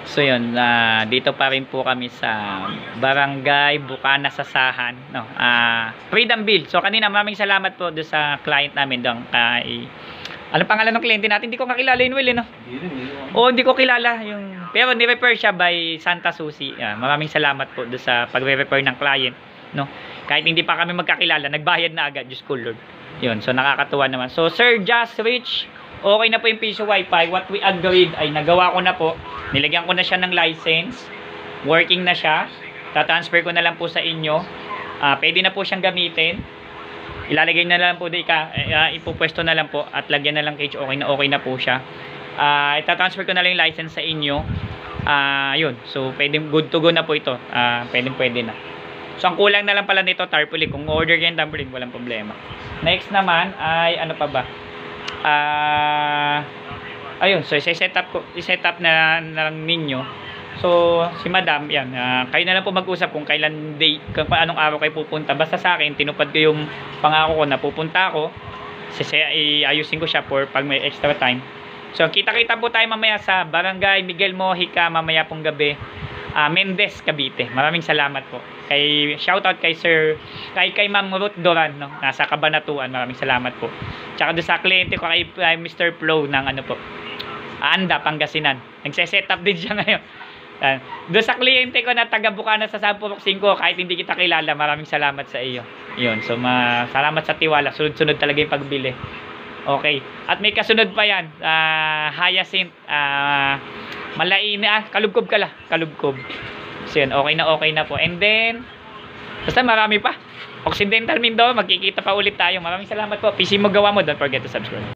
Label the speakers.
Speaker 1: So yun, dito pa rin po kami sa Barangay Bukana, Sasahan, no. Freedomville. So kanina maraming salamat po do sa client namin doon kay ano pangalan ng kliyente natin? Hindi ko kakilala yun, Will, no? Hindi ko kilala yung pero ni-refer siya by Santa Susi. Maraming salamat po do sa pagre-refer ng client, no. Kahit hindi pa kami magkakilala, nagbayad na agad, Diyos ko Lord. Yun, so nakakatuwa naman. So Sir Just Rich, okay na po yung piso wifi. What we agreed ay nagawa ko na po. Nilagyan ko na siya ng license. Working na siya. Tatransfer ko na lang po sa inyo. Pwede na po siyang gamitin. Ilalagay na lang po ipupwesto na lang po at lagyan na lang cage. Okay na po siya. Itatransfer ko na lang yung license sa inyo. Yun. So pwede good to go na po ito. Pwede na. So ang kulang na lang pala nito tarpaulin. Kung order kayo ng tarpaulin, walang problema. Next naman ay ano pa ba? Ayun, so i-set up na lang ninyo. So si Madam, yan, kayo na lang po mag-usap kung kailan kung anong araw kayo pupunta. Basta sa akin, tinupad ko yung pangako ko na pupunta ako. Iayusin ko siya for pag may extra time. So kita-kita po tayo mamaya sa Barangay Miguel Mojica mamaya pong gabi. Mendez, Cavite. Maraming salamat po. Shoutout kay kay Ma'am Ruth Doran, no, nasa Cabanatuan. Maraming salamat po. Tsaka doon sa kliyente ko kay Mr. Flow ng ano po, Anda, Pangasinan. Nagse-set up din siya ngayon. Doon sa kliyente ko na taga Bukana sa Sampurok 5, kahit hindi kita kilala, maraming salamat sa iyo. Yun, so salamat sa tiwala. Sunod-sunod talaga yung pagbili. Okay. At may kasunod pa yan. Hyacinth, Malaina, Kalubkob Kalubkob. So yun, okay na po. And then, basta marami pa. Occidental Mindoro, magkikita pa ulit tayo. Maraming salamat po. PC mo gawa mo, don't forget to subscribe.